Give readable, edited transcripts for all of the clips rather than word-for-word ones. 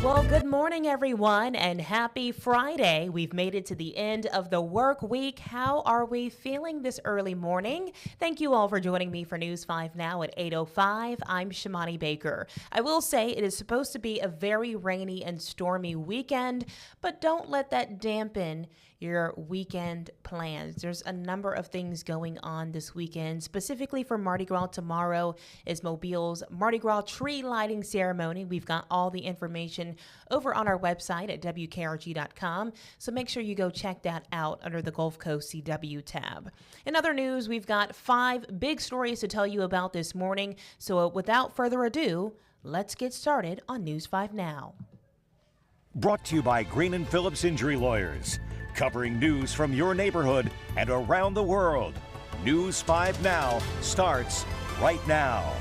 Well, good morning, everyone, and happy Friday. We've made it to the end of the work week. How are we feeling this early morning? Thank you all for joining me for News 5 Now at 8:05. I'm Shamani Baker. I will say it is supposed to be a very rainy and stormy weekend, but don't let that dampen your weekend plans. There's a number of things going on this weekend. Specifically for Mardi Gras, tomorrow is Mobile's Mardi Gras tree lighting ceremony. We've got all the information over on our website at WKRG.com, so make sure you go check that out under the Gulf Coast CW tab. In other news, we've got 5 big stories to tell you about this morning, so without further ado, let's get started on News 5 Now. Brought to you by Green and Phillips Injury Lawyers, covering news from your neighborhood and around the world. News 5 Now starts right now.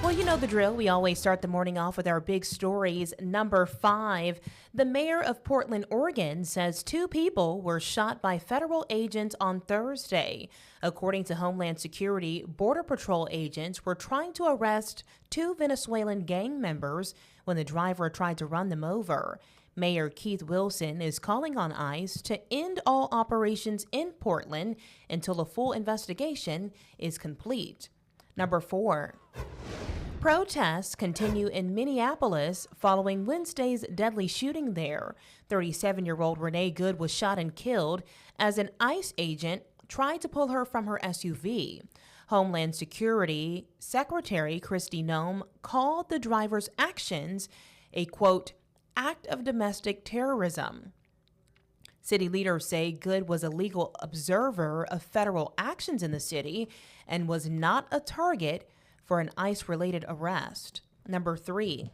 Well, you know the drill. We always start the morning off with our big stories. Number 5, the mayor of Portland, Oregon, says 2 people were shot by federal agents on Thursday. According to Homeland Security, Border Patrol agents were trying to arrest 2 Venezuelan gang members when the driver tried to run them over. Mayor Keith Wilson is calling on ICE to end all operations in Portland until a full investigation is complete. Number 4. Protests continue in Minneapolis following Wednesday's deadly shooting there. 37-year-old Renee Good was shot and killed as an ICE agent tried to pull her from her SUV. Homeland Security Secretary Kristi Noem called the driver's actions a, quote, act of domestic terrorism. City leaders say Good was a legal observer of federal actions in the city and was not a target for an ICE-related arrest. Number 3.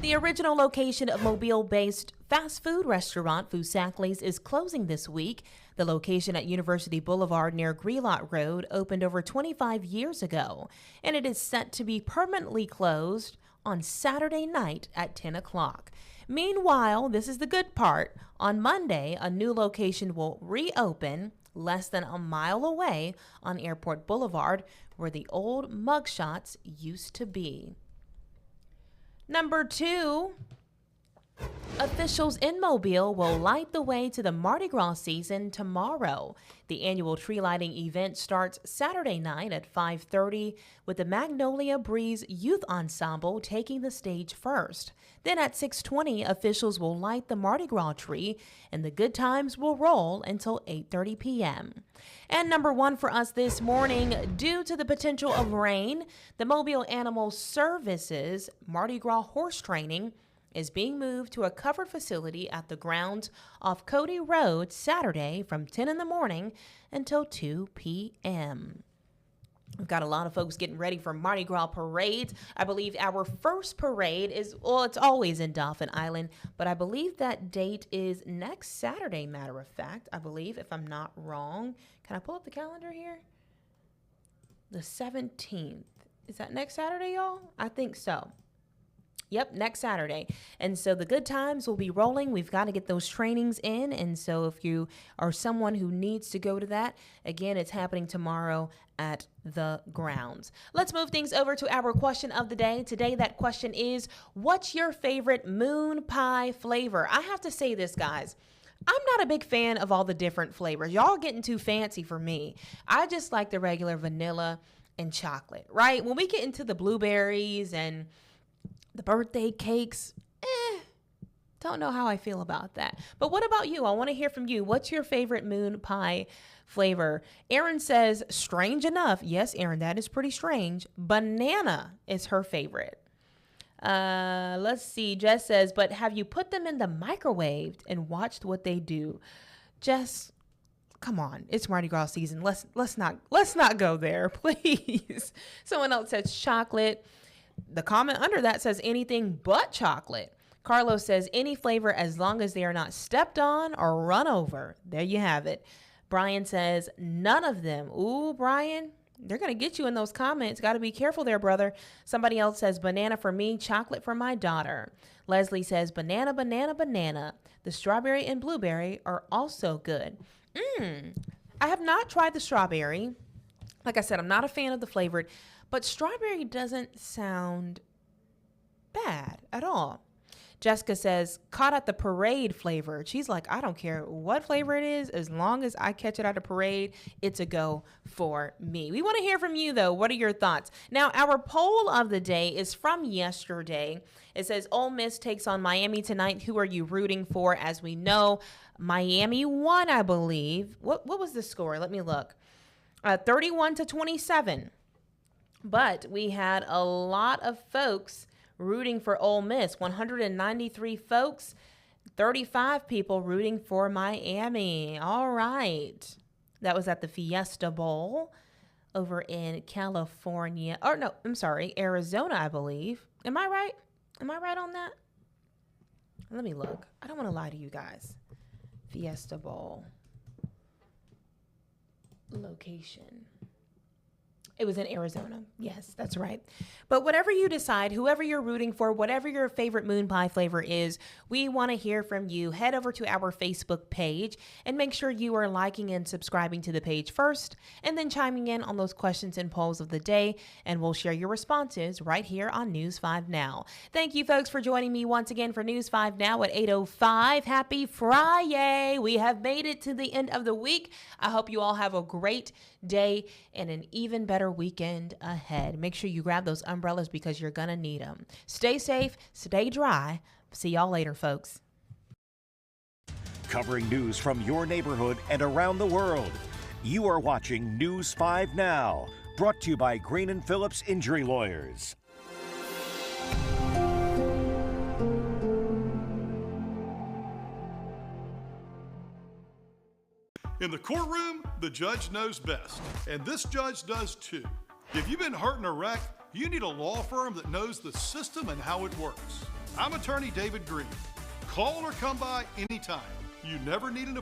The original location of Mobile-based fast food restaurant Foosackly's is closing this week. The location at University Boulevard near Grelot Road opened over 25 years ago, and it is set to be permanently closed on Saturday night at 10 o'clock. Meanwhile, this is the good part. On Monday, a new location will reopen less than a mile away on Airport Boulevard, where the old mugshots used to be. Number 2, officials in Mobile will light the way to the Mardi Gras season tomorrow. The annual tree lighting event starts Saturday night at 5:30 with the Magnolia Breeze Youth Ensemble taking the stage first. Then at 6:20, officials will light the Mardi Gras tree and the good times will roll until 8:30 p.m. And number 1 for us this morning, due to the potential of rain, the Mobile Animal Services Mardi Gras horse training is being moved to a covered facility at the grounds off Cody Road Saturday from 10 in the morning until 2 p.m. We've got a lot of folks getting ready for Mardi Gras parades. I believe our first parade is, well, it's always in Dauphin Island, but I believe that date is next Saturday, matter of fact, I believe, if I'm not wrong. Can I pull up the calendar here? The 17th. Is that next Saturday, y'all? I think so. Yep, next Saturday. And so the good times will be rolling. We've got to get those trainings in. And so if you are someone who needs to go to that, again, it's happening tomorrow at the grounds. Let's move things over to our question of the day. Today, that question is, what's your favorite moon pie flavor? I have to say this, guys. I'm not a big fan of all the different flavors. Y'all getting too fancy for me. I just like the regular vanilla and chocolate, right? When we get into the blueberries and the birthday cakes, don't know how I feel about that. But what about you? I want to hear from you. What's your favorite moon pie flavor? Erin says, strange enough. Yes, Erin, that is pretty strange. Banana is her favorite. Let's see. Jess says, but have you put them in the microwave and watched what they do? Jess, come on. It's Mardi Gras season. Let's not go there, please. Someone else says chocolate. The comment under that says anything but chocolate. Carlos says any flavor as long as they are not stepped on or run over. There you have it. Brian says none of them. Ooh, Brian, they're going to get you in those comments. Got to be careful there, brother. Somebody else says banana for me, chocolate for my daughter. Leslie says banana, banana, banana. The strawberry and blueberry are also good. I have not tried the strawberry. Like I said, I'm not a fan of the flavored, but strawberry doesn't sound bad at all. Jessica says, caught at the parade flavored. She's like, I don't care what flavor it is. As long as I catch it at a parade, it's a go for me. We want to hear from you, though. What are your thoughts? Now, our poll of the day is from yesterday. It says, Ole Miss takes on Miami tonight. Who are you rooting for? As we know, Miami won, I believe. What was the score? Let me look. 31-27. But we had a lot of folks rooting for Ole Miss. 193 folks, 35 people rooting for Miami. All right. That was at the Fiesta Bowl over in California. Or no, I'm sorry, Arizona, I believe. Am I right? Am I right on that? Let me look. I don't want to lie to you guys. Fiesta Bowl location. It was in Arizona. Yes, that's right. But whatever you decide, whoever you're rooting for, whatever your favorite moon pie flavor is, we want to hear from you. Head over to our Facebook page and make sure you are liking and subscribing to the page first, and then chiming in on those questions and polls of the day, and we'll share your responses right here on News 5 Now. Thank you, folks, for joining me once again for News 5 Now at 8:05. Happy Friday. We have made it to the end of the week. I hope you all have a great day and an even better weekend ahead. Make sure you grab those umbrellas because you're gonna need them. Stay safe, stay dry. See y'all later, folks. Covering news from your neighborhood and around the world. You are watching News 5 Now, brought to you by Green & Phillips Injury Lawyers. In the courtroom, the judge knows best, and this judge does too. If you've been hurt in a wreck, you need a law firm that knows the system and how it works. I'm attorney David Green. Call or come by anytime. You never need an